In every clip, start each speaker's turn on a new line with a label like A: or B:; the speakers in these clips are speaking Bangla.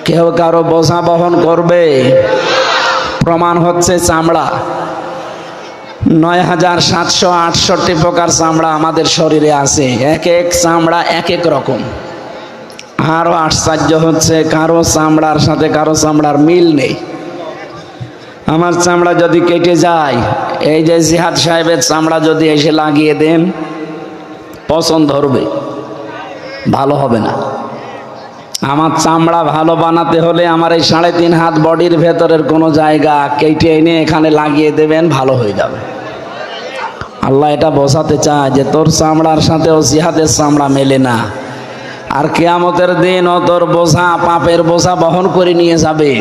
A: কেউ কারো বোঝা বহন করবে? প্রমাণ হচ্ছে চামড়া। ৯,৭৬৮ প্রকার চামড়া আমাদের শরীরে আছে, এক এক চামড়া এক এক রকম। আরো আশ্চর্য হচ্ছে কারো চামড়ার সাথে কারো চামড়ার মিল নেই। আমার চামড়া যদি কেটে যায়, এই যে জিহাদ সাহেবের চামড়া যদি এসে লাগিয়ে দেন, পছন্দ ধরবে, ভালো হবে না। আমার চামড়া ভালো বানাতে হলে আমার এই ৩.৫ হাত বডির ভেতরের কোনো জায়গা কেটে এনে এখানে লাগিয়ে দেবেন, ভালো হয়ে যাবে। আল্লাহ এটা বোঝাতে চায় যে তোর চামড়ার সাথে ও জিহাদের চামড়া মেলে না। আর কিয়ামতের দিন ও তোর বোঝা, পাপের বোঝা বহন করে নিয়ে যাবে।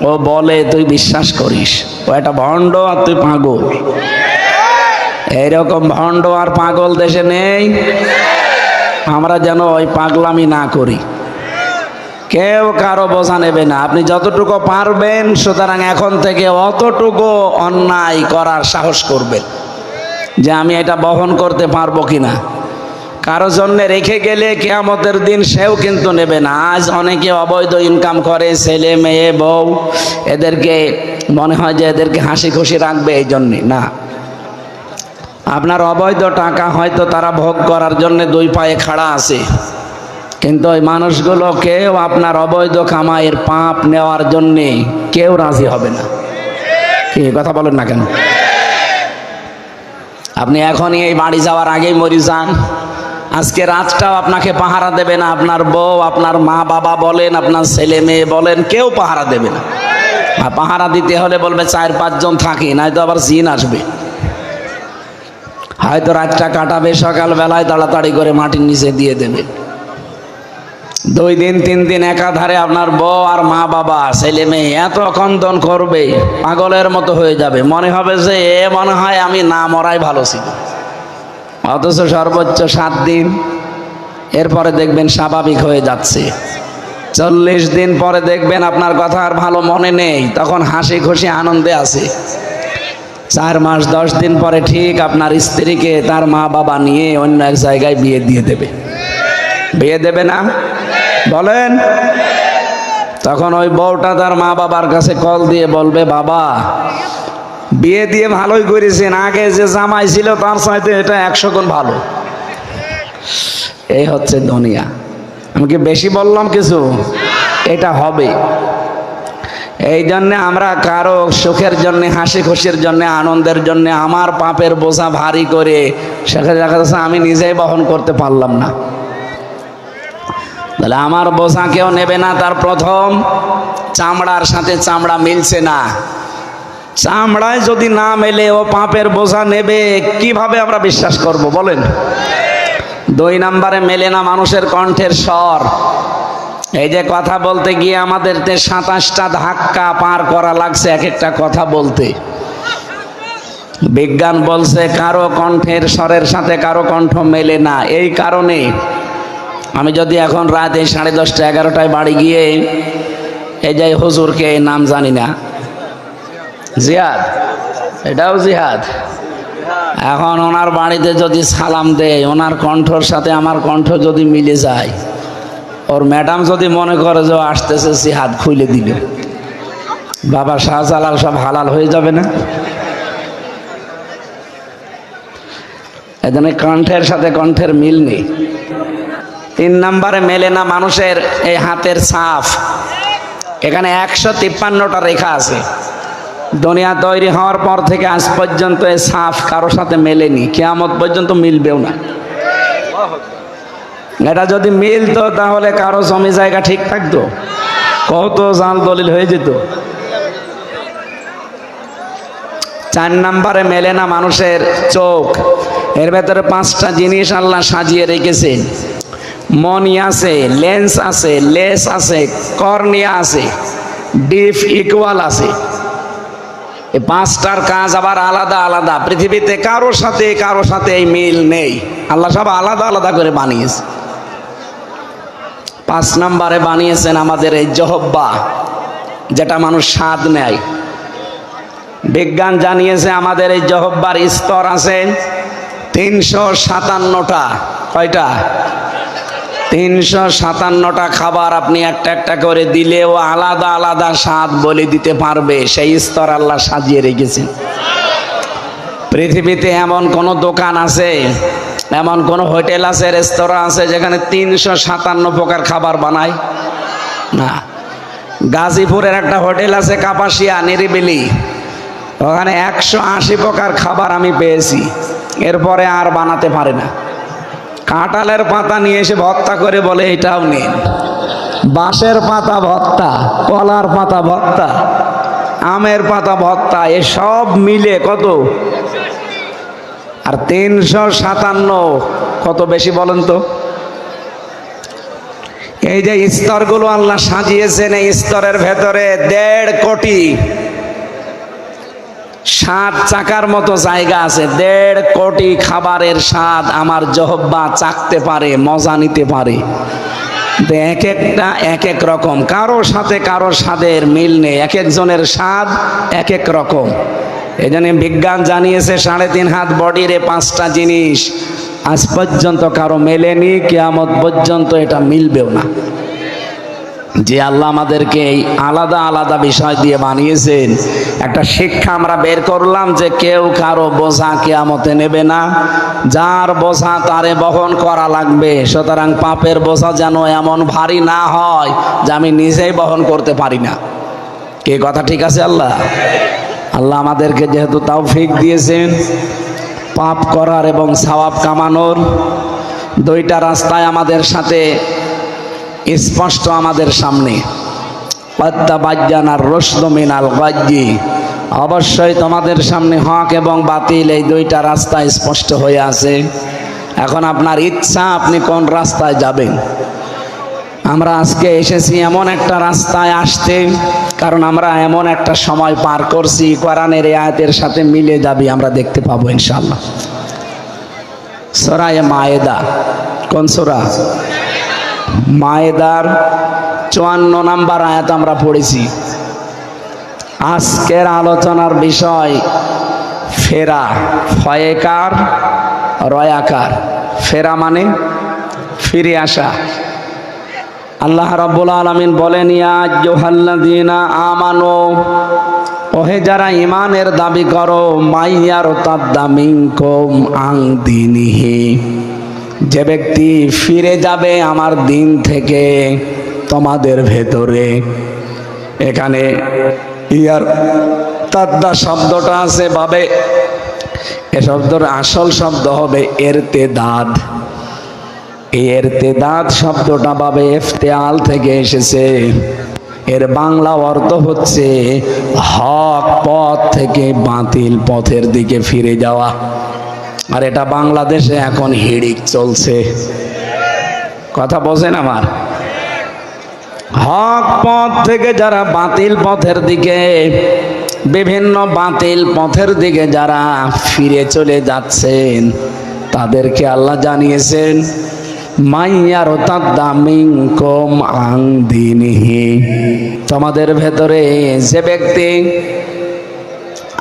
A: ও বলে তুই বিশ্বাস করিস ও একটা ভণ্ড আর তুই পাগল। এইরকম ভণ্ড আর পাগল দেশে নেই। আমরা যেন ওই পাগলামি না করি। কেউ কারো বোঝা নেবে না। আপনি যতটুকু পারবেন, সুতরাং এখন থেকে অতটুকু অন্যায় করার সাহস করবেন যে আমি এটা বহন করতে পারবো কিনা। কারো জন্য রেখে গেলে কিয়ামতের দিন সেও কিন্তু নেবে না। আজ অনেকে অবৈধ ইনকাম করে, ছেলে মেয়ে বউ, এদেরকে মনে হয় যে এদেরকে হাসি খুশি রাখবে, এই জন্যে না। আপনার অবৈধ টাকা হয়তো তারা ভোগ করার জন্য দুই পায়ে খাড়া আছে, কিন্তু ওই মানুষগুলো কেউ আপনার অবৈধ কামাইয়ের পাপ নেওয়ার জন্যে কেউ রাজি হবে না। কি কথা বলেন না কেন? আপনি এখনই এই বাড়ি যাওয়ার আগেই মরে যান, আজকে রাতটাও আপনাকে পাহারা দেবে না। আপনার বউ, আপনার মা বাবা বলেন, আপনার ছেলে মেয়ে বলেন, কেউ পাহারা দেবে না। আর পাহারা দিতে হলে বলবে ৪-৫ জন থাকি, নয়তো আবার জিন আসবে। হয়তো রাতটা কাটাবে, সকালবেলায় তাড়াতাড়ি করে মাটির নিচে দিয়ে দেবে। 2 দিন 3 দিন একাধারে আপনার বউ আর মা বাবা, ছেলে মেয়ে এত কন্দন করবে, পাগলের মতো হয়ে যাবে। মনে হবে যে মনে হয় আমি না মরাই ভালো ছিল। অথচ সর্বোচ্চ 7 দিন, এরপরে দেখবেন স্বাভাবিক হয়ে যাচ্ছে। 40 দিন পরে দেখবেন আপনার কথা আর ভালো মনে নেই, তখন হাসি খুশি আনন্দে আছে। 4 মাস 10 দিন পরে ঠিক আপনার স্ত্রীকে তার মা বাবা নিয়ে অন্য এক জায়গায় বিয়ে দিয়ে দেবে। বিয়ে দেবে না বলেন? তখন ওই বউটা তার মা বাবার কাছে কল দিয়ে বলবে, বাবা বিয়ে দিয়ে ভালোই করেছেন, আগে যে জামাই ছিল তার চাইতে এটা 100 গুণ ভালো। এই হচ্ছে দুনিয়া। আমি কি বেশি বললাম কিছু? এটা হবে। এই জন্যে আমরা কারো সুখের জন্যে, হাসি খুশির জন্যে, আনন্দের জন্যে আমার পাপের বোঝা ভারী করে সেখানে দেখা যাচ্ছে আমি নিজেই বহন করতে পারলাম না। তাহলে আমার বোঝা কেউ নেবে না। তার প্রথম, চামড়ার সাথে চামড়া মিলছে না। চামড়ায় যদি না মেলে ও পাপের বোঝা নেবে, কিভাবে আমরা বিশ্বাস করব বলেন? 2 নম্বরে মেলে না মানুষের কণ্ঠের স্বর। এই যে কথা বলতে গিয়ে আমাদের 27টা ধাক্কা পার করা লাগছে এক একটা কথা বলতে। বিজ্ঞান বলছে কারো কণ্ঠের স্বরের সাথে কারো কণ্ঠ মেলে না। এই কারণে আমি যদি এখন রাত 10:30 11টায় বাড়ি গিয়ে এই যে হুজুরকে নাম জানি না, জিহাদ, এটাও জিহাদ, এখন ওনার বাড়িতে যদি সালাম দেয়, ওনার কণ্ঠর সাথে আমার কণ্ঠ যদি মিলে যায়, ওর ম্যাডাম যদি মনে করে যে আসতেছে, জিহাদ খুলে দিল, বাবা শাহজালাল সব হালাল হয়ে যাবে না? এজন্য কণ্ঠের সাথে কণ্ঠের মিল নেই। 3 নম্বরে মেলে না মানুষের এই হাতের ছাপ। এখানে 153টা রেখা আছে। দুনিয়া তৈরি হওয়ার পর থেকে আজ পর্যন্ত এই ছাপ কারোর সাথে মেলেনি, কিয়ামত পর্যন্ত মিলবেও না। এটা যদি মিলতো তাহলে কারো জমি জায়গা ঠিক থাকতো, কত জাল দলিল হয়ে যেত। 4 নম্বরে মেলে না মানুষের চোখ। এর ভেতরে 5টা জিনিস আল্লাহ সাজিয়ে রেখেছেন। মনি আছে, লেন্স আছে, লেস আছে, কর্নিয়া আছে, ডিপ ইকুয়াল আছে। এই 5টার কাজ আবার আলাদা আলাদা। পৃথিবীতে কারো সাথে এই মিল নেই। আল্লাহ সব আলাদা আলাদা করে বানিয়েছে। 5 নম্বরে বানিয়েছেন আমাদের এই জহব্বা, যেটা মানুষ স্বাদ নেয়। বিজ্ঞান জানিয়েছে আমাদের এই জহব্বার স্তর আছে 357টা। কয়টা? 357টা খাবার আপনি একটা একটা করে দিলেও আলাদা আলাদা স্বাদ বলে দিতে পারবে, সেই স্তর আল্লাহ সাজিয়ে রেখেছেন। পৃথিবীতে এমন কোন দোকান আছে, এমন কোন হোটেল আছে, রেস্তোরাঁ আছে যেখানে 357 প্রকার খাবার বানায়? না। গাজীপুরের একটা হোটেল আছে কাপাসিয়া, নিরিবিলি, ওখানে 180 প্রকার খাবার আমি পেয়েছি। এরপরে আর বানাতে পারে না। কাঁঠালের পাতা নিয়ে এসে ভর্তা করে বলে এটাও নিন, বাঁশের পাতা ভর্তা, কলার পাতা ভর্তা, আমের পাতা ভর্তা, এসব মিলে কত? আর 357 কত বেশি বলেন তো? এই যে স্তরগুলো আল্লাহ সাজিয়েছেন, এই স্তরের ভেতরে 1.5 কোটি 7 চাকার মতো জায়গা আছে। 1.5 কোটি খাবারের স্বাদ আমার জহব্বা চাকতে পারে, মজা নিতে পারে। এক একটা এক এক রকম, কারোর সাথে কারোর স্বাদের মিল নেই, এক একজনের স্বাদ এক এক রকম। এই জন্য বিজ্ঞান জানিয়েছে 3.5 হাত বডির 5টা জিনিস আজ পর্যন্ত কারো মেলেনি, কিয়ামত পর্যন্ত এটা মিলবেও না। যে আল্লাহ আমাদেরকে এই আলাদা আলাদা বিষয় দিয়ে বানিয়েছেন, একটা শিক্ষা আমরা বের করলাম যে কেউ কারো বোঝা কিয়ামতে নেবে না, যার বোঝা তারে বহন করা লাগবে। সুতরাং পাপের বোঝা যেন এমন ভারী না হয় যে আমি নিজেই বহন করতে পারি না। কে কথা ঠিক আছে? আল্লাহ আমাদেরকে যেহেতু তৌফিক দিয়েছেন পাপ করার এবং সওয়াব কামানোর, 2টা রাস্তায় আমাদের সাথে স্পষ্ট আমাদের সামনে। অবশ্যই তোমাদের সামনে হক এবং বাতিল, এই 2টা রাস্তা স্পষ্ট হয়ে আছে। এখন আপনার ইচ্ছা আপনি কোন রাস্তায় যাবেন। আমরা আজকে এসেছি এমন একটা রাস্তায় আসতে, কারণ আমরা এমন একটা সময় পার করছি কোরআনের আয়াতের সাথে মিলে যাবে, আমরা দেখতে পাবো ইনশাআল্লাহ। সূরা মায়েদা, কোন সূরা? মায়েদার 54 নম্বর আয়াত আমরা পড়েছি। আজকের আলোচনার বিষয় ফেরা, ফয়েকার রয়াকার। ফেরা মানে ফিরে আসা। আল্লাহ রাব্বুল আলামিন বলেন, ইয়া আইয়ুহাল্লাযীনা আমানু, ওহে যারা ঈমানের দাবি করো, মাইয়ারতাদ্দা মিনকুম আন দীনিহি, যে ব্যক্তি ফিরে যাবে আমার দিন থেকে তোমাদের ভেতরে। এখানে ইয়ার তাদ্দা শব্দটা আছে ভাবে, এ শব্দের আসল শব্দ হবে এরতেদাদ। এই এরতেদাদ শব্দটা ভাবে ইফতিআল থেকে এসেছে। এর বাংলা অর্থ হচ্ছে হক পথ থেকে বাতিল পথের দিকে ফিরে যাওয়া। আর এটা বাংলাদেশে এখন হিড়িক চলছে। কথা বোঝেন আমার? হক পথ থেকে যারা বাতিল পথের দিকে, বিভিন্ন বাতিল পথের দিকে যারা ফিরে চলে যাচ্ছেন, তাদেরকে আল্লাহ জানিয়েছেন মাইয়ারতাদ্দা মিনকুম আন দীনিহি, তোমাদের ভেতরে যে ব্যক্তি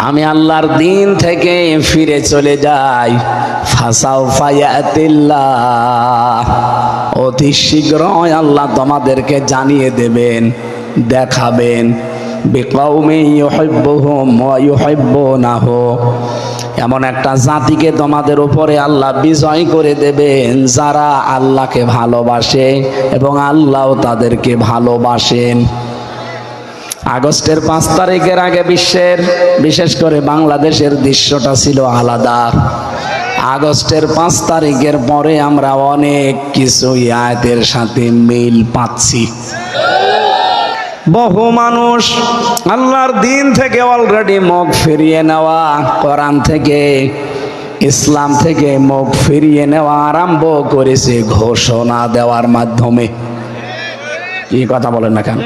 A: আমি আল্লাহর দিন থেকে ফিরে চলে যাই, ফাসাউফা ইয়াতিল্লাহ, অতি শীঘ্রই আল্লাহ তোমাদেরকে জানিয়ে দেবেন, দেখাবেন, বিকাউমিন ইউহিব্বুহুম ওয়া ইউহিব্বুনাহু, এমন একটা জাতিকে তোমাদের উপরে আল্লাহ বিজয় করে দেবেন যারা আল্লাহকে ভালোবাসে এবং আল্লাহও তাদেরকে ভালোবাসেন। আগস্টের 5 তারিখের আগে বিশ্বের, বিশেষ করে বাংলাদেশের দৃশ্যটা ছিল আলাদা। আগস্টের 5 তারিখের পরে আমরা অনেক কিছু আয়াতের সাথে মিল পাচ্ছি। বহু মানুষ আল্লাহর দিন থেকে অলরেডি মুখ ফিরিয়ে নেওয়া, কোরআন থেকে, ইসলাম থেকে মুখ ফিরিয়ে নেওয়া আরম্ভ করেছে ঘোষণা দেওয়ার মাধ্যমে। কি কথা বলেন না কেন?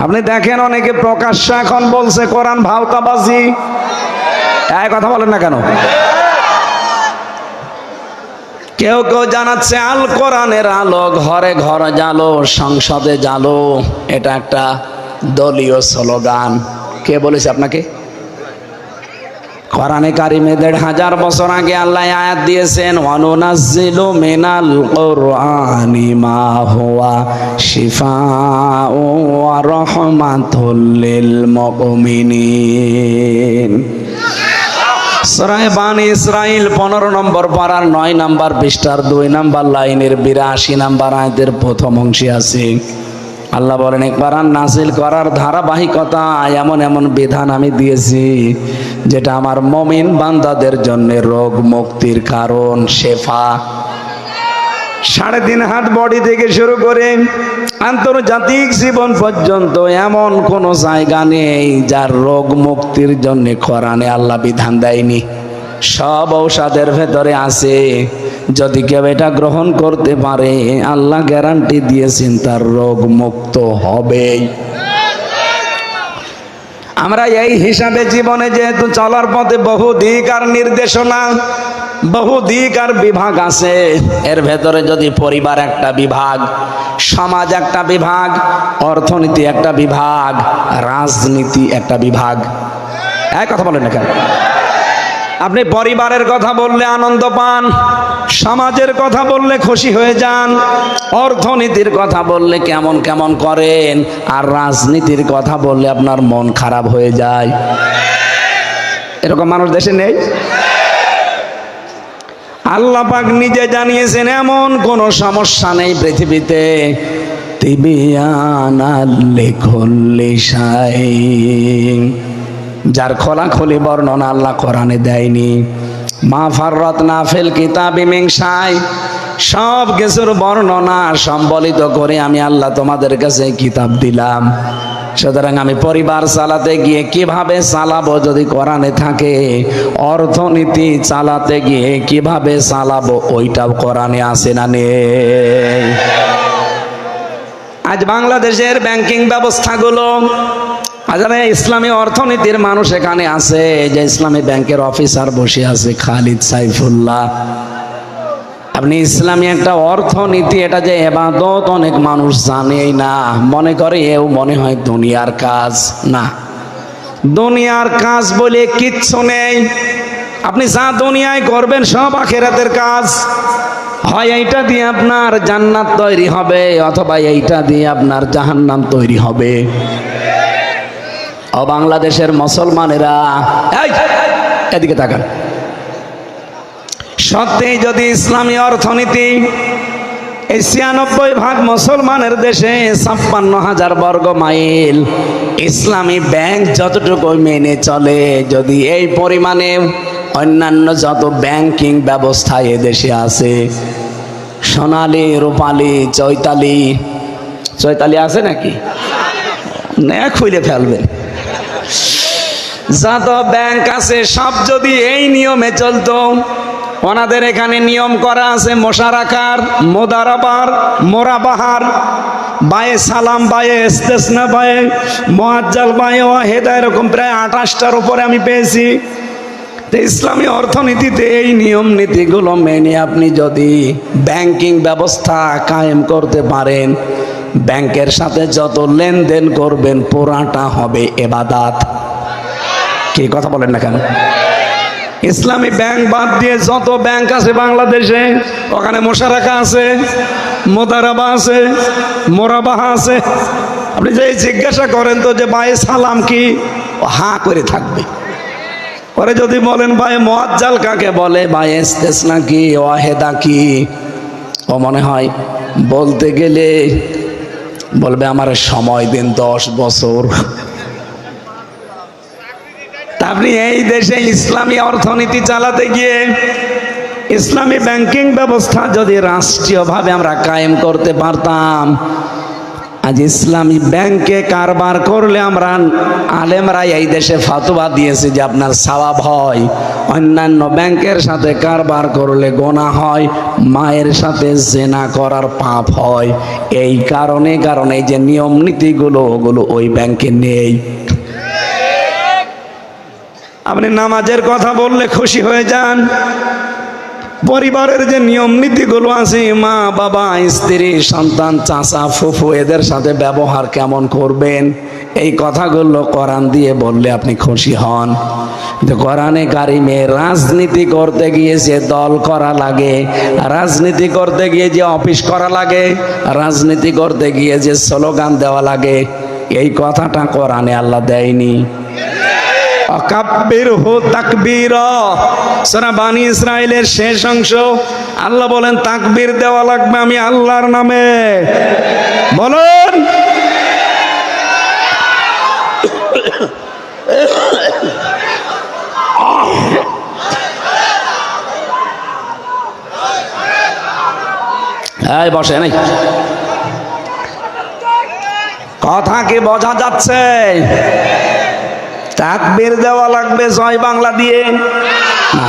A: আপনি দেখেন অনেকে প্রকাশ্য এখন বলছে কোরআন ভাওতাবাজি। এই কথা বলেন না কেন? কেউ কেউ জানাচ্ছে আল কোরআনের আলো ঘরে ঘরে জ্বালো, সংসদে জ্বালো, এটা একটা দলীয় স্লোগান। কে বলেছে আপনাকে? কোরআনে কারিমে ১৫০০ বছর আগে আল্লাহ আয়াত দিয়েছেন, ওয়ানুনাজ্জিলু মিনাল কুরআনি মা হুয়া শিফাউ ওয়া রাহমাতুল লিল মুমিনিন। সূরা বানী ইসরাঈল ১৫ নম্বর পারার ৯ নম্বর পৃষ্ঠার ২ নম্বর লাইনের ৮২ নম্বর আয়াতের প্রথম অংশে আছে আল্লাহ বলেন, কোরআন নাযিল করার ধারাবাহিকতা এমন এমন বিধান আমি দিয়েছি যেটা আমার মুমিন বান্দাদের জন্য রোগ মুক্তির কারণ, শেফা। ৩.৫ হাত বডি থেকে শুরু করে আন্তর্জাতিক জীবন পর্যন্ত এমন কোন জায়গা নেই যার রোগ মুক্তির জন্য কোরআনে আল্লাহ বিধান দেয়নি। সব ঔষধের ভেতরে আছে। যদি কেউ এটা গ্রহণ করতে পারে আল্লাহ গ্যারান্টি দিয়েছেন তার রোগ মুক্ত হবেই। আমরা এই হিসাবে জীবনে যেহেতু চলার পথে বহু দিক আর নির্দেশনা, বহু দিক আর বিভাগ আছে, এর ভেতরে যদি পরিবার একটা বিভাগ, সমাজ একটা বিভাগ, অর্থনীতি একটা বিভাগ, রাজনীতি একটা বিভাগ। এক কথা বলেন না কেন? আপনি পরিবারের কথা বললে আনন্দ পান, সমাজের কথা বললে খুশি হয়ে যান, অর্থনীতির কথা বললে কেমন কেমন করেন, আর রাজনীতির কথা বললে আপনার মন খারাপ হয়ে যায়। এরকম মানুষ দেশে নেই? আল্লাহ পাক নিজে জানিয়েছেন এমন কোন সমস্যা নেই পৃথিবীতে তিবিয়ানাল লিকুল্লি শাই, যার খোলাখুলি বর্ণনা আল্লাহ কোরআনে দেয়নি। মা ফাররাতনা ফিল কিতাবি মিন শাই, সব কিছুর বর্ণনা সম্বলিত করে আমি আল্লাহ তোমাদের কাছে কিতাব দিলাম। সুতরাং আমি পরিবার চালাতে গিয়ে কিভাবে চালাবো যদি কোরআনে থাকে, অর্থনীতি চালাতে গিয়ে কিভাবে চালাবো ওইটাও কোরআনে আছে না নেই? আজ বাংলাদেশের ব্যাংকিং ব্যবস্থাগুলো, আজারে ইসলামী অর্থনীতির মানুষ এখানে আছে, যে ইসলামী ব্যাংকের অফিসার বসে আছে খালিদ সাইফুল্লাহ। আপনি ইসলামী একটা অর্থনীতি, এটা যে ইবাদত অনেক মানুষ জানেই না, মনে করে এও মনে হয় দুনিয়ার কাজ। না, দুনিয়ার কাজ বলে কিচ্ছু নেই। আপনি যা দুনিয়ায় করবেন সব আখিরাতের কাজ। হয় এইটা দিয়ে আপনার জান্নাত তৈরি হবে, অথবা এইটা দিয়ে আপনার জাহান্নাম তৈরি হবে। ও বাংলাদেশের মুসলমানেরা, এদিকে তাকান। সত্যি যদি ইসলামী অর্থনীতি এই ৯৬% মুসলমানের দেশে ৫৬,০০০ বর্গ মাইল ইসলামী ব্যাংক যতটুকু মেনে চলে, যদি এই পরিমাণে অন্যান্য যত ব্যাংকিং ব্যবস্থা এ দেশে আছে, সোনালী, রূপালী, চৈতালি আছে নাকি? খুলে ফেলবেন। যত ব্যাংক আছে সব যদি এই নিয়মে চলতো, ওনাদের এখানে নিয়ম করা আছে মোশারাকার, মোদারাবার, মোরাবাহার, বায়ে সালাম, বায়ে ইস্তেসনা, বায়ে মুআজ্জাল, বায়ে ওয়াহিদা, এরকম প্রায় ২৮টার উপরে আমি পেয়েছি। তো ইসলামী অর্থনীতিতে এই নিয়ম নীতিগুলো মেনে আপনি যদি ব্যাংকিং ব্যবস্থা কায়েম করতে পারেন, ব্যাংকের সাথে যত লেনদেন করবেন পুরাটা হবে ইবাদত। কি কথা বলেন না কেন? ইসলামী ব্যাংক বাদ দিয়ে যত ব্যাংক আছে বাংলাদেশে, ওখানে মোশারাকা আছে, মোদারাবা আছে, মোরাবাহা আছে। আপনি যে জিজ্ঞাসা করেন তো যে বায়ে সালাম কি, ও হাঁ করে থাকবে। পরে যদি বলেন বায়ে মুআজ্জাল কাকে বলে, বায়ে ইস্তেসনা কি, ওয়াহিদা কি, ও মনে হয় বলতে গেলে বলবে আমার সময় দিন ১০ বছর। আপনি এই দেশে ইসলামী অর্থনীতি চালাতে গিয়ে ইসলামী ব্যাংকিং ব্যবস্থা যদি রাষ্ট্রীয়ভাবে আমরা কায়েম করতে পারতাম, আজ ইসলামী ব্যাংকে কারবার করলে আমরা আলেমরা এই দেশে ফতোয়া দিয়েছে যে আপনার সওয়াব হয়, অন্যান্য ব্যাংকের সাথে কারবার করলে গুনাহ হয়, মায়ের সাথে জিনা করার পাপ হয়। এই কারণে এই যে নিয়ম নীতিগুলো ওগুলো ওই ব্যাংকে নেই। আপনি নামাজের কথা বললে খুশি হয়ে যান, পরিবারের যে নিয়ম নীতিগুলো আছে, মা বাবা স্ত্রী সন্তান চাচা ফুফু এদের সাথে ব্যবহার কেমন করবেন, এই কথাগুলো কোরআন দিয়ে বললে আপনি খুশি হন। কোরআনে কারিমে রাজনীতি করতে গিয়ে যে দল করা লাগে, রাজনীতি করতে গিয়ে যে অফিস করা লাগে, রাজনীতি করতে গিয়ে যে স্লোগান দেওয়া লাগে, এই কথাটা কোরআনে আল্লাহ দেয়নি। কাব্বির হো তাকবীর, সূরা বানী ইসরাইলের শেষ অংশ আল্লাহ বলেন তাকবীর দেওয়া লাগবে আমি আল্লাহর নামে। বলুন এই বসে নাই, কথা কি বোঝা যাচ্ছে? তাকবীর দেওয়া লাগবে জয় বাংলা দিয়ে না।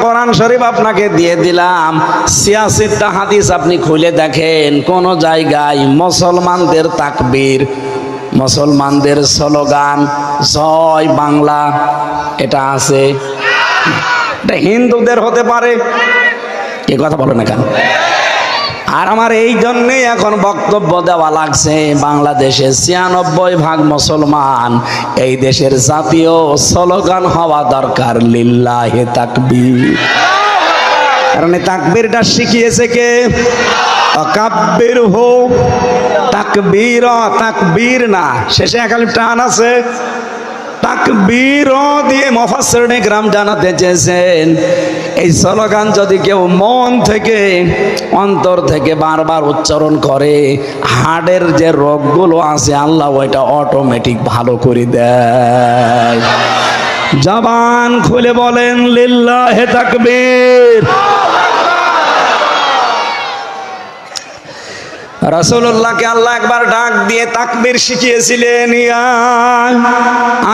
A: কোরআন শরীফ আপনাকে দিয়ে দিলাম, 86টা হাদিস আপনি খুলে দেখেন কোন জায়গায় মুসলমানদের তাকবীর, মুসলমানদের স্লোগান জয় বাংলা এটা আছে? এটা হিন্দুদের হতে পারে, এ কথা বলো না কেন? আর আমার এই জন্যই এখন বক্তব্য দেওয়া লাগছে, বাংলাদেশে 96% মুসলমান, এই দেশের জাতীয় স্লোগান হওয়া দরকার লিল্লাহি তাকবীর। কারণ এই তাকবীরটা শিখিয়েছে কে? কাব্বির হো তাকবীর, তাকবীর না, শেষে একালিফ টান আছে। তাকবীর দিয়ে মুফাসসিরিনে কিরাম জানাতে চেয়েছেন এই স্লোগান যদি কেউ মন থেকে অন্তর থেকে বারবার উচ্চারণ করে, হার্টের যে রোগগুলো আছে আল্লাহ ওইটা অটোমেটিক ভালো করে দেয়। জবান খুলে বলেন লিল্লাহি তাকবীর। রাসূলুল্লাহকে আল্লাহ একবার ডাক দিয়ে তাকবীর শিখিয়েছিলেন, ইয়া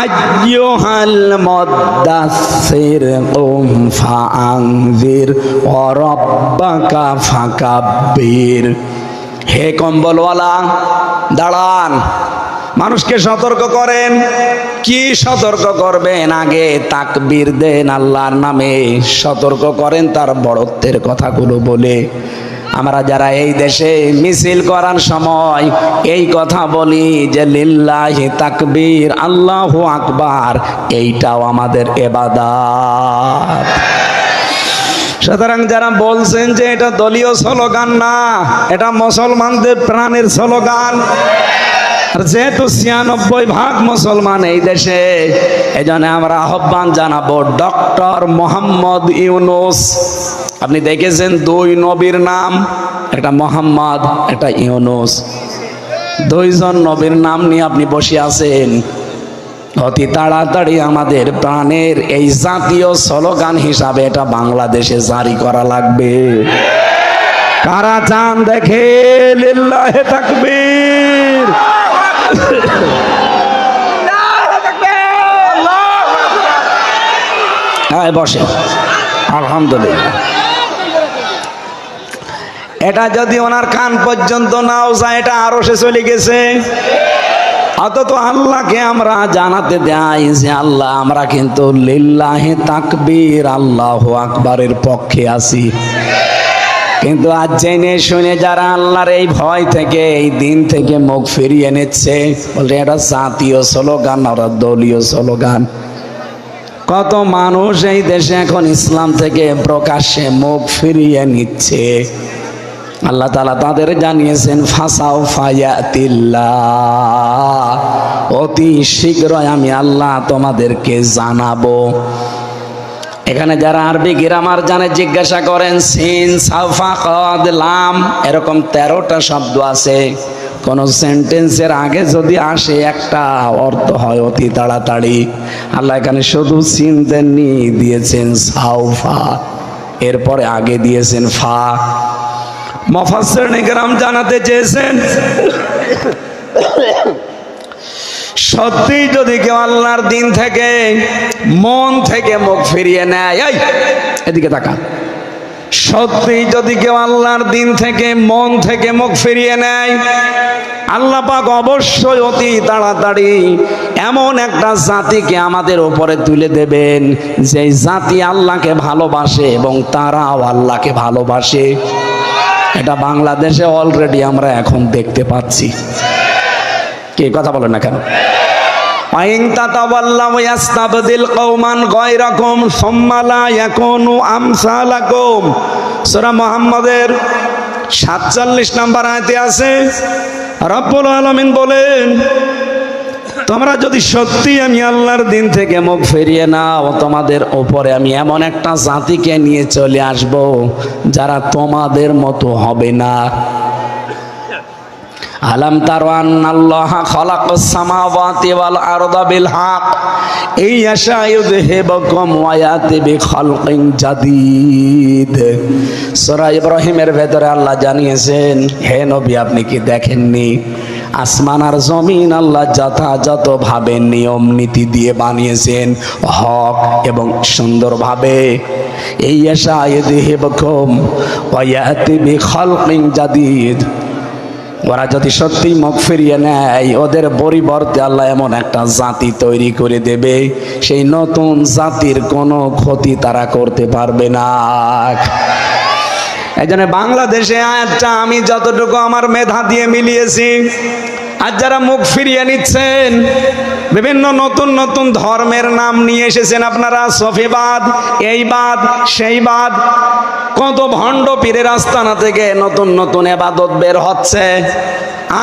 A: আইয়ুহাল মুদ্দাসসির কুম ফাআনযির ওয়া রাব্বাকা ফাকাব্বির। হে কম্বলওয়ালা দাঁড়ান, মানুষকে সতর্ক করেন। কি সতর্ক করবেন? আগে তাকবীর দেন আল্লাহর নামে, সতর্ক করেন তার বড়ত্বের কথাগুলো বলে। আমরা যারা এই দেশে মিছিল করার সময় এই কথা বলি যে লিল্লাহি তাকবীর, আল্লাহু আকবার, এইটাও আমাদের ইবাদত। সুতরাং যারা বলছেন যে এটা দলীয় স্লোগান না, এটা মুসলমানদের প্রাণের স্লোগান। আর যেহেতু 96% মুসলমান এই দেশে, এই জন্য আমরা আহ্বান জানাবো ডক্টর মোহাম্মদ ইউনূস। আপনি দেখেছেন 2 নবীর নাম, একটা মোহাম্মদ একটা ইউনূস, 2 জন নবীর নাম নিয়ে আপনি বসে আছেন। অতি তাড়াতাড়ি আমাদের প্রাণের এই জাতীয় স্লোগান হিসাবে এটা বাংলাদেশে জারি করা লাগবে। কারা চান দেখে লিল্লাহি তাকবীর। হ্যাঁ বসে, আলহামদুলিল্লাহ। এটা যদি ওনার কান পর্যন্ত নাও যায়, এটা আরশে চলে গেছে। অথচ আল্লাহকে আমরা জানাতে দেই যে আল্লাহ আমরা কিন্তু লিল্লাহি তাকবীর আল্লাহু আকবারের পক্ষে আছি। কিন্তু আজ জেনে শুনে যারা আল্লাহর এই ভয় থেকে এই দিন থেকে মুখ ফিরিয়ে নিচ্ছে, বলে এটা জাতীয় স্লোগান, ওরা দলীয় স্লোগান। কত মানুষ এই দেশে এখন ইসলাম থেকে প্রকাশ্যে মুখ ফিরিয়ে নিচ্ছে। আল্লাহ তাআলা তাদের জানিয়েছেন ফাসাউফা ইয়াতিল্লাহ, অতি শীঘ্রই আমি আল্লাহ তোমাদেরকে জানাবো। এখানে যারা আরবি গ্রামার জানে জিজ্ঞাসা করেন, সিন সাউফা কদ লাম এরকম 13টা শব্দ আছে। কোন সেন্টেন্সের আগে যদি আসে একটা অর্থ হয় অতি তাড়াতাড়ি। আল্লাহ এখানে শুধু সিন দেননি, দিয়েছেন সাউফা, এরপরে আগে দিয়েছেন ফা। মুফাসসিরিনে কিরাম জানাতে চেয়েছেন সত্যি যদি কেউ আল্লাহর দিন থেকে মন থেকে মুখ ফিরিয়ে নেয়, এই এদিকে তাকা, সত্যি যদি কেউ আল্লাহর দিন থেকে মন থেকে মুখ ফিরিয়ে নেয়, আল্লাহ পাক অবশ্যই অতি তাড়াতাড়ি এমন একটা জাতিকে আমাদের উপরে তুলে দেবেন, যে জাতি আল্লাহকে ভালোবাসে এবং তারাও আল্লাহকে ভালোবাসে। এটা বাংলাদেশে অলরেডি আমরা এখন দেখতে পাচ্ছি। কে কথা বলেন না কেন? আইন তাতাওয়াল্লাউ ইয়াস্তাবদিল কওমান গায়রাকুম সুম্মা লা ইয়াকুনু আমসালাকুম। সূরা মুহাম্মাদের 47 নম্বর আয়াতে আছে, রব্বুল আলামিন বলেন, তোমরা যদি সত্যি আমি আল্লাহর দিন থেকে মুখ ফিরিয়ে নাও, তোমাদের উপরে আমি এমন একটা জাতিকে নিয়ে চলে আসব যারা তোমাদের মতো হবে না। আলাম তারু আন্নাল্লাহা খালাকাস সামাওয়াতি ওয়াল আরদা বিল হক ইয়াশা ইউযহিবুকুম ওয়া ইয়াতি বিখালকিন জাদীদ। সূরা ইব্রাহিমের ভেতরে আল্লাহ জানিয়েছেন, হে নবী আপনি কি দেখেননি আসমান আর জমিন আল্লাহ যথাযথভাবে নিয়ম নীতি দিয়ে বানিয়েছেন, হক এবং সুন্দরভাবে। ইয়াশা ইউযহিবুকুম ওয়া ইয়াতি বিখালকিন জাদীদ। ওরা যদি সত্যি মুখ ফিরিয়ে নেয়, ওদের পরিবর্তে আল্লাহ এমন একটা জাতি তৈরি করে দেবে, সেই নতুন জাতির কোনো ক্ষতি তারা করতে পারবে না। এই জন্য বাংলাদেশে আয়াতটা আমি যতটুকু আমার মেধা দিয়ে মিলিয়েছি, আর যারা মুখ ফিরিয়ে নিচ্ছেন, বিভিন্ন নতুন নতুন ধর্মের নাম নিয়ে এসেছেন আপনারা, সফিবাদ, এইবাদ, সেইবাদ, কত ভণ্ড পীরের আস্তানা থেকে নতুন নতুন ইবাদত বের হচ্ছে।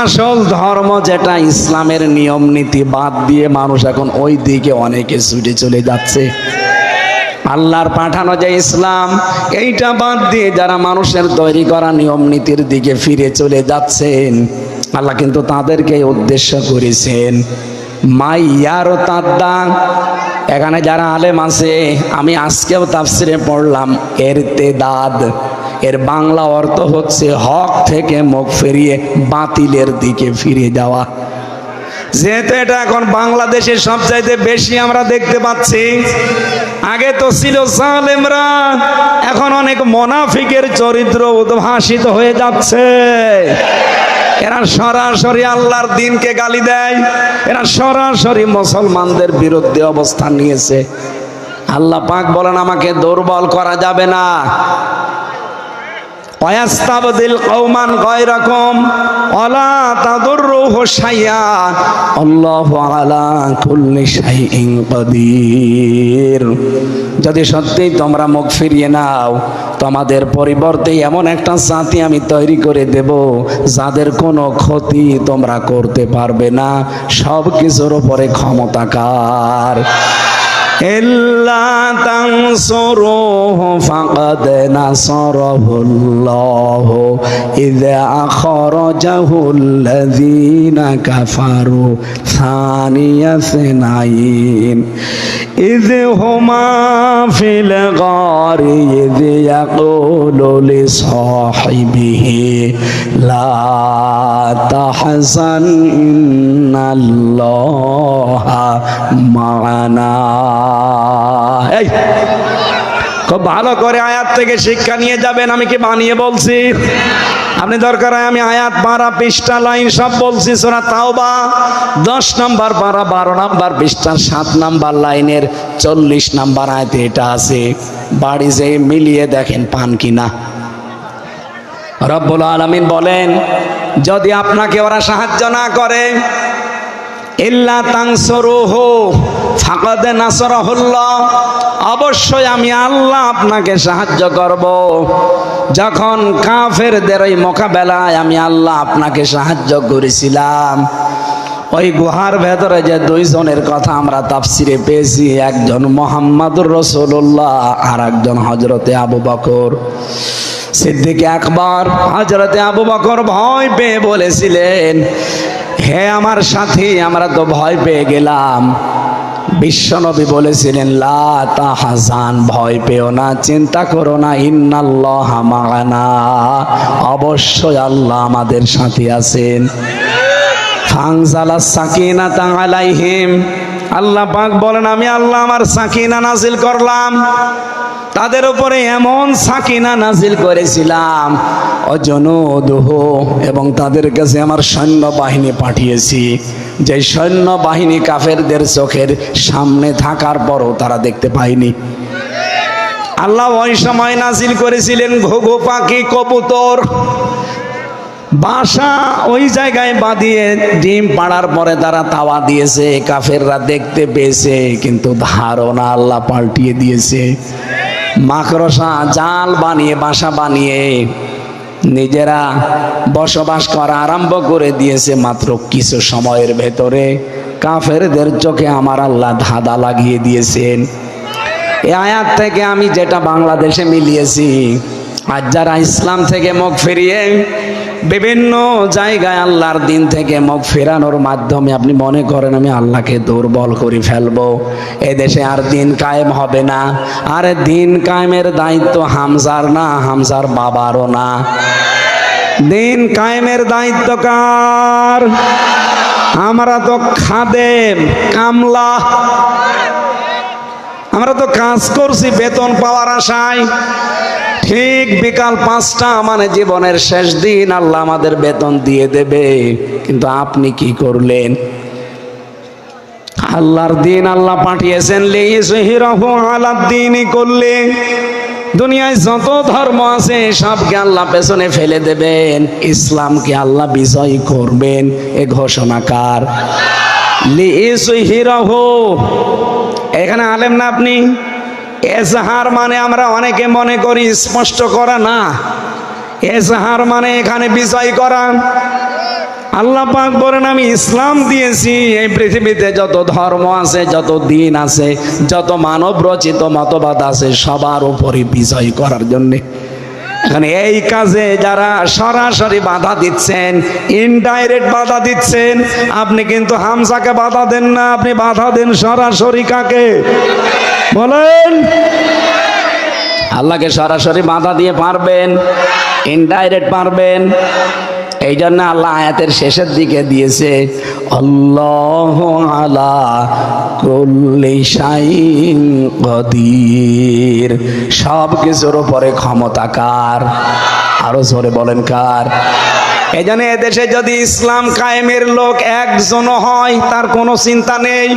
A: আসল ধর্ম যেটা ইসলামের নিয়ম নীতি বাদ দিয়ে মানুষ এখন ওই দিকে অনেকে ছুটে চলে যাচ্ছে। আল্লাহর পাঠানো যে ইসলাম, এইটা বাদ দিয়ে যারা মানুষের তৈরি করা নিয়ম নীতির দিকে ফিরে চলে যাচ্ছেন, আল্লাহ কিন্তু তাদেরকে উদ্দেশ্য করেছেন। মাইয়ার তাদ্দা, এখানে যারা আলেম আছে, আমি আজকেও তাফসিরে পড়লাম, ইরতিদাদ এর বাংলা অর্থ হচ্ছে হক থেকে মুখ ফিরিয়ে বাতিলের দিকে ফিরে যাওয়া। যেহেতু এটা এখন বাংলাদেশে সবচাইতে বেশি আমরা দেখতে পাচ্ছি। আগে তো ছিল জালেমরা, এখন অনেক মুনাফিকের চরিত্র উদ্ভাসিত হয়ে যাচ্ছে। এরা সরাসরি আল্লাহর দ্বীনকে গালি দেয়, এরা সরাসরি মুসলমানদের বিরুদ্ধে অবস্থান নিয়েছে। আল্লাহ পাক বলেন, আমাকে দুর্বল করা যাবে না। ওয়াস্তাবদিল কওমান গায়রাকুম ওয়ালা তাদুররুহু শাইআ আল্লাহু আলা কুল্লি শাইইন কাদির। যদি সত্যি তোমরা মুখ ফিরিয়ে নাও, তোমাদের পরিবর্তে এমন একটা জাতি আমি তৈরি করে দেব যাদের কোনো ক্ষতি তোমরা করতে পারবে না, সব কিছুর উপরে ক্ষমতাকার। ইল্লা তানসুরুহু ফাকাদ নাসারাহুল্লাহু ইযা আখরাজাহুল্লাযীনা কাফারু সানিয়া ইসনাইন ইয হুমা ফিল গারি ইয ইয়াকুলু লিসাহিবিহি লা তাহজান ইন্নাল্লাহা মা'ানা। এই খুব ভালো করে আয়াত থেকে শিক্ষা নিয়ে যাবেন। আমি কি বানিয়ে বলছি? আপনি দরকার হয় আমি আয়াত পারা পৃষ্ঠা লাইন সব বলছি। সূরা তাওবা 10 নম্বর পারা 12 নম্বর পৃষ্ঠা 7 নম্বর লাইনের 40 নম্বর আয়াতে এটা আছে। বাড়ি যেয়ে মিলিয়ে দেখেন পান কিনা। রব্বুল আলামিন বলেন, যদি আপনাকে ওরা সাহায্য না করে, ইল্লা তানসুরুহু ফাকাদ নাসারাহুল্লাহ, অবশ্যই আমি আল্লাহ আপনাকে সাহায্য করব। যখন কাফেরদের ওই মোকাবেলায় আমি আল্লাহ আপনাকে সাহায্য করেছিলাম, ওই গুহার ভেতরে যে দুইজনের কথা আমরা তাফসিরে পেয়েছি, একজন মুহাম্মদুর রাসূলুল্লাহ আর একজন হযরতে আবু বকর সিদ্দিক আকবর। হযরতে আবু বকর ভয় পেয়ে বলেছিলেন, হে আমার সাথী, আমরা তো ভয় পেয়ে গেলাম। বিশ্বনবী বলেছিলেন, লা তাহজান, ভয় পেও না, চিন্তা করো না, ইন্নাল্লাহা মা'ানা, অবশ্যই আল্লাহ আমাদের সাথে আছেন। ফানজালাস সাকিনাতা আলাইহিম, আল্লাহ পাক বলেন, আমি আল্লাহ আমার সাকিনা নাজিল করলাম তাদের উপরে এমন সাকিনা নাজিল করেছিলাম অজনুদুহ, এবং তাদের কাছে আমার সৈন্যবাহিনী পাঠিয়েছি, যে সৈন্যবাহিনী কাফেরদের চোখের সামনে থাকার পরও তারা দেখতে পায়নি। আল্লাহ ওই সময় নাজিল করেছিলেন ঘুঘু পাখি, কবুতর, বাসা ওই জায়গায় বাঁধিয়ে ডিম পাড়ার পরে তারা তাওয়া দিয়েছে, কাফেররা দেখতে পেয়েছে, কিন্তু ধারণা আল্লাহ পাল্টিয়ে দিয়েছে। মাকড়সা জাল বানিয়ে, বাসা বানিয়ে নিজেরা বসবাস করা আরম্ভ করে দিয়েছে। মাত্র কিছু সময়ের ভেতরে কাফেরদের চোখে আমার আল্লাহ ধাঁধা লাগিয়ে দিয়েছেন। এই আয়াত থেকে আমি যেটা বাংলাদেশে মিলিয়েছি, আজ যারা ইসলাম থেকে মুখ ফিরিয়ে বিভিন্ন জায়গায় আল্লাহর দিন থেকে মুখ ফেরানোর মাধ্যমে আপনি মনে করেন আমি আল্লাহকে দুর্বল করে ফেলবো, এদেশে আর দিন কায়েম হবে না। আর দিন কায়েমের দায়িত্ব হামজার না, হামজার বাবারও না। দিন কায়েমের দায়িত্ব কার? আমরা তো খাদেম, কামলা, আমরা তো কাজ করছি বেতন পাওয়ার আশায়। ঠিক বিকাল 5টা মানে জীবনের শেষ দিন, আল্লাহ আমাদের বেতন দিয়ে দেবে। কিন্তু আপনি কি করলেন? আল্লাহর দিন আল্লাহ পাঠিয়েছেন লিইয়ুযহিরাহু আলাদ দীনি কুল্লি। দুনিয়ায় যত ধর্ম আছে সবকে আল্লাহ পেছনে ফেলে দেবেন, ইসলামকে আল্লাহ বিজয় করবেন। এ ঘোষণা কার? লিইয়ুযহিরাহু। এখানে আলেম না আপনি? এজাহার মানে আমরা অনেকে মনে করি স্পষ্ট করা না, এজাহার মানে এখানে বিজয় করা। আল্লাহ পাক বলেন আমি ইসলাম দিয়েছি এই পৃথিবীতে যত ধর্ম আছে, যত দিন আছে, যত মানব রচিত মতবাদ আছে, সবার উপরে বিজয় করার জন্য। এখানে এই কাজে যারা সরাসরি বাধা দিচ্ছেন, ইনডাইরেক্ট বাধা দিচ্ছেন, আপনি কিন্তু হামজাকে বাধা দেন না, আপনি বাধা দেন সরাসরি কাকে বলেন? আল্লাহকে সরাসরি বাধা দিয়ে পারবেন, ইনডাইরেক্ট পারবেন। এই জন্য আল্লাহ আয়াতের শেষের দিকে দিয়েছে আল্লাহু আলা কুল্লি শাইইন কদির, সব কিছুর উপরে ক্ষমতা কার? আরো জোরে বলেন কার? এই জন্য এদেশে যদি ইসলাম কায়েমের লোক একজনও হয়, তার কোনো চিন্তা নেই।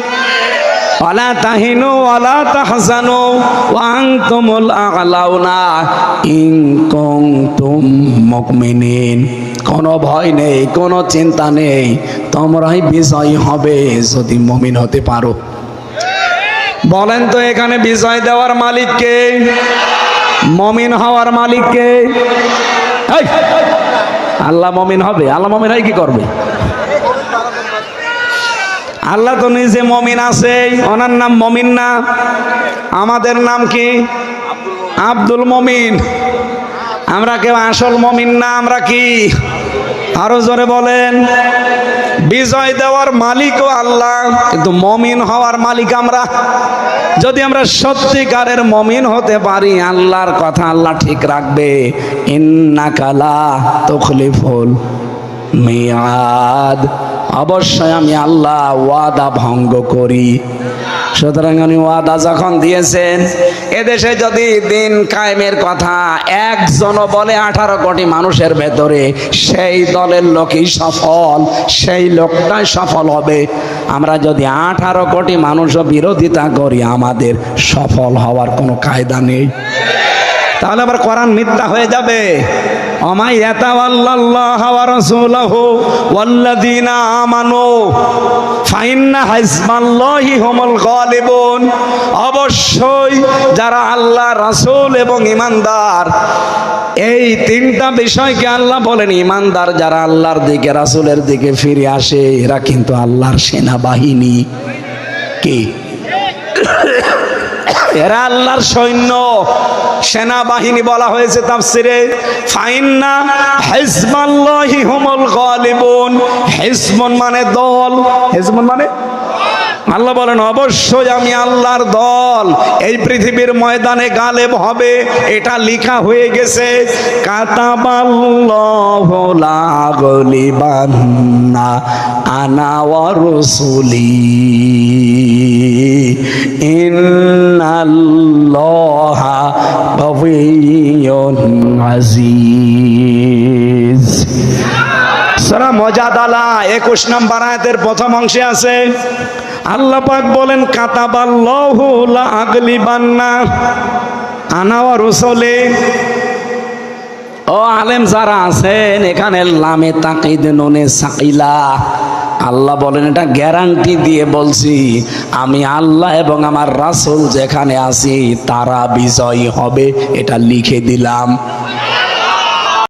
A: ওয়ালা তাহিনু ওয়ালা তাহজানু ওয়া আনতুমুল আ'লাউনা ইন কুনতুম মুমিনিন। কোনো ভয় নেই, কোনো চিন্তা নেই, তোমরাই বিজয়ী হবে যদি মুমিন হতে পারো। বলেন তো এখানে বিজয় দেওয়ার মালিক কে? মুমিন হওয়ার মালিক কে? আল্লাহ মুমিন হবে। আল্লাহ মুমিন হয় কি করবে? আল্লাহ তো নিজে মুমিন আছে, ওনার নাম মুমিন না? আমাদের নাম কি? আব্দুল মুমিন। আমরা কেউ আসল মুমিন না, আমরা কি? আরো জোরে বলেন। বিজয় দেওয়ার মালিকও আল্লাহ, কিন্তু মুমিন হওয়ার মালিক আমরা। যদি আমরা সত্যিকারের মুমিন হতে পারি, আল্লাহর কথা আল্লাহ ঠিক রাখবে। ইন্নাকা লা তুখলিফুল মিয়াদ, অবশ্যই আমি আল্লাহ ওয়াদা ভঙ্গ করি। সুতরাং আমি ওয়াদা যখন দিয়েছেন, এদেশে যদি দিন কায়েমের কথা একজনও বলে 18 কোটি মানুষের ভেতরে, সেই দলের লোকই সফল, সেই লোকটাই সফল হবে। আমরা যদি 18 কোটি মানুষও বিরোধিতা করি, আমাদের সফল হওয়ার কোনো কায়দা নেই। তাহলে আবার কোরআন মিথ্যা হয়ে যাবে। ওমাই ইয়াতাওয়াল্লাল্লাহু ওয়া রাসূলুহু ওয়াল্লাযীনা আমানু ফাইন্না হিজবাল্লাহি হুমুল গালিবুন। অবশ্যই যারা আল্লাহ, রাসূল এবং ঈমানদার, এই তিনটা বিষয়কে আল্লাহ বলেন, ঈমানদার যারা আল্লাহর দিকে, রাসূলের দিকে ফিরে আসে, এরা কিন্তু আল্লাহর সেনাবাহিনী। কি? এরা আল্লাহর সৈন্য, সেনাবাহিনী বলা হয়েছে তাফসিরে। ফাইন্না হিজবাল্লাহি হুমুল গালিবুন। হিজবুন মানে দল, হিজবুন মানে আল্লাহ বলেন অবশ্যই আমি আল্লাহর দল এই পৃথিবীর ময়দানে গালেব হবে, এটা লেখা হয়ে গেছে। কাতাবাল্লাহু লা গালিবান্না আনা ওয়া রাসূলি ইন্নাল্লাহা কাবিয়্যুন আজিজ। সূরা মুজাদালা 21 নম্বর আয়াতের প্রথম অংশে আছে আল্লাহ পাক বলেন কাতাবাল্লাহু লা আগলিবান্না আনা ওয়া রুসুলি। ও আলেম যারা আছেন এখানে লামে তাকিদ নুনে সাকিলা, আল্লাহ বলেন এটা গ্যারান্টি দিয়ে বলছি আমি আল্লাহ এবং আমার রাসূল যেখানে আছি তারা বিজয়ী হবে, এটা লিখে দিলাম।